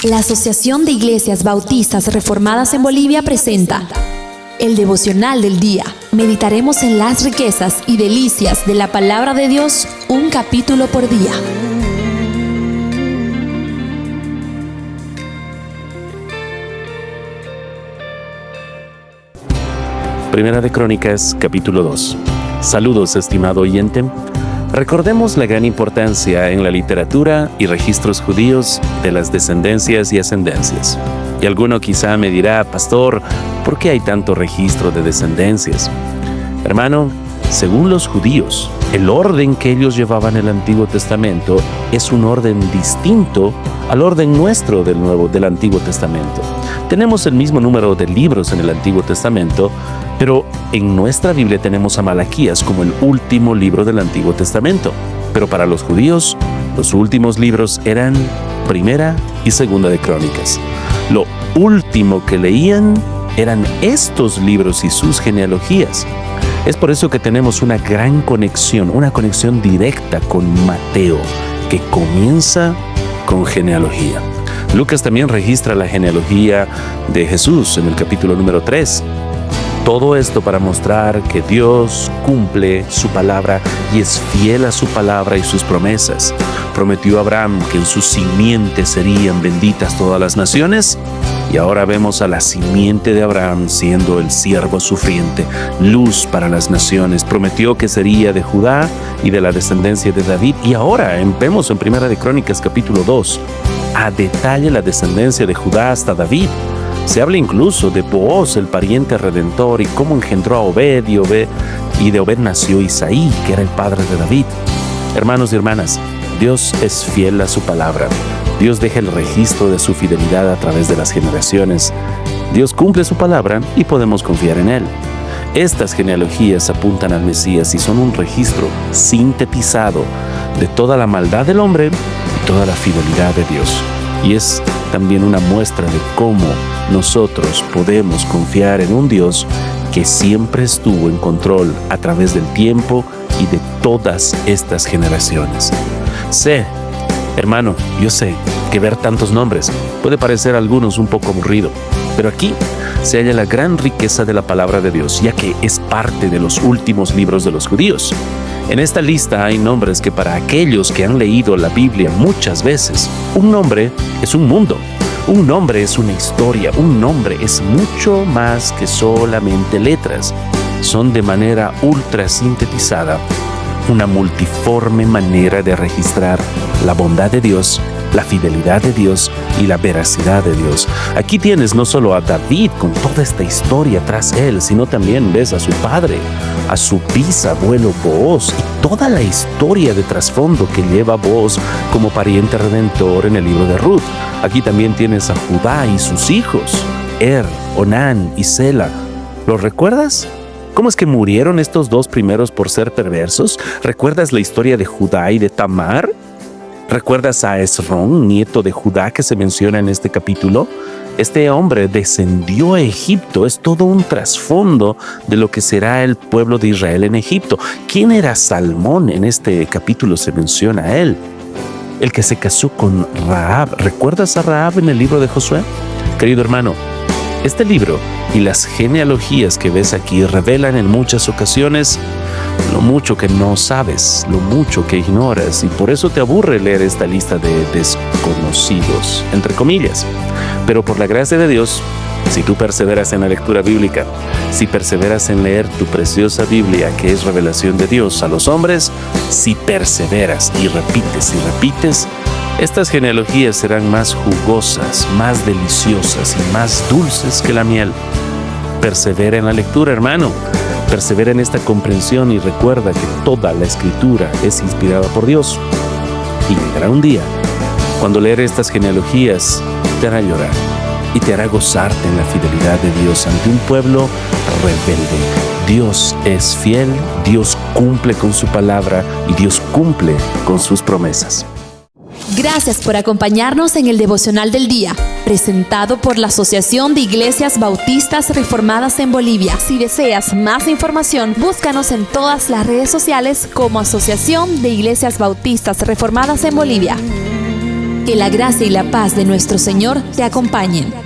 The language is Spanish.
La Asociación de Iglesias Bautistas Reformadas en Bolivia presenta el devocional del día. Meditaremos en las riquezas y delicias de la palabra de Dios, un capítulo por día. Primera de Crónicas, capítulo 2. Saludos, estimado oyente. Recordemos la gran importancia en la literatura y registros judíos de las descendencias y ascendencias. Y alguno quizá me dirá, pastor, ¿por qué hay tanto registro de descendencias? Hermano, según los judíos, el orden que ellos llevaban en el Antiguo Testamento es un orden distinto al orden nuestro del Antiguo Testamento. Tenemos el mismo número de libros en el Antiguo Testamento, pero en nuestra Biblia tenemos a Malaquías como el último libro del Antiguo Testamento. Pero para los judíos, los últimos libros eran Primera y Segunda de Crónicas. Lo último que leían eran estos libros y sus genealogías. Es por eso que tenemos una gran conexión, una conexión directa con Mateo, que comienza con genealogía. Lucas también registra la genealogía de Jesús en el capítulo número 3. Todo esto para mostrar que Dios cumple su palabra y es fiel a su palabra y sus promesas. Prometió a Abraham que en su simiente serían benditas todas las naciones, y ahora vemos a la simiente de Abraham siendo el siervo sufriente, luz para las naciones. Prometió que sería de Judá y de la descendencia de David, y ahora vemos en Primera de Crónicas capítulo 2 a detalle la descendencia de Judá hasta David. Se habla incluso de Booz, el pariente redentor, y cómo engendró a Obed, y de Obed nació Isaí, que era el padre de David. Hermanos y hermanas, Dios es fiel a su palabra. Dios deja el registro de su fidelidad a través de las generaciones. Dios cumple su palabra y podemos confiar en Él. Estas genealogías apuntan al Mesías y son un registro sintetizado de toda la maldad del hombre y toda la fidelidad de Dios. Y es también una muestra de cómo nosotros podemos confiar en un Dios que siempre estuvo en control a través del tiempo y de todas estas generaciones. Hermano, yo sé que ver tantos nombres puede parecer a algunos un poco aburrido, pero aquí se halla la gran riqueza de la palabra de Dios, ya que es parte de los últimos libros de los judíos. En esta lista hay nombres que para aquellos que han leído la Biblia muchas veces, un nombre es un mundo, un nombre es una historia, un nombre es mucho más que solamente letras. Son de manera ultra sintetizada una multiforme manera de registrar la bondad de Dios, la fidelidad de Dios y la veracidad de Dios. Aquí tienes no solo a David con toda esta historia tras él, sino también ves a su padre, a su bisabuelo Booz y toda la historia de trasfondo que lleva Booz como pariente redentor en el libro de Ruth. Aquí también tienes a Judá y sus hijos, Onán y Sela. ¿Los recuerdas? ¿Cómo es que murieron estos dos primeros por ser perversos? ¿Recuerdas la historia de Judá y de Tamar? ¿Recuerdas a Esrón, nieto de Judá, que se menciona en este capítulo? Este hombre descendió a Egipto. Es todo un trasfondo de lo que será el pueblo de Israel en Egipto. ¿Quién era Salmón? En este capítulo se menciona a él. El que se casó con Rahab. ¿Recuerdas a Rahab en el libro de Josué? Querido hermano, este libro y las genealogías que ves aquí revelan en muchas ocasiones lo mucho que no sabes, lo mucho que ignoras, y por eso te aburre leer esta lista de desconocidos, entre comillas. Pero por la gracia de Dios, si tú perseveras en la lectura bíblica, si perseveras en leer tu preciosa Biblia, que es revelación de Dios a los hombres, si perseveras y repites, estas genealogías serán más jugosas, más deliciosas y más dulces que la miel. Persevera en la lectura, hermano. Persevera en esta comprensión y recuerda que toda la Escritura es inspirada por Dios. Y llegará un día cuando leer estas genealogías te hará llorar y te hará gozarte en la fidelidad de Dios ante un pueblo rebelde. Dios es fiel, Dios cumple con su palabra y Dios cumple con sus promesas. Gracias por acompañarnos en el devocional del día, presentado por la Asociación de Iglesias Bautistas Reformadas en Bolivia. Si deseas más información, búscanos en todas las redes sociales como Asociación de Iglesias Bautistas Reformadas en Bolivia. Que la gracia y la paz de nuestro Señor te acompañen.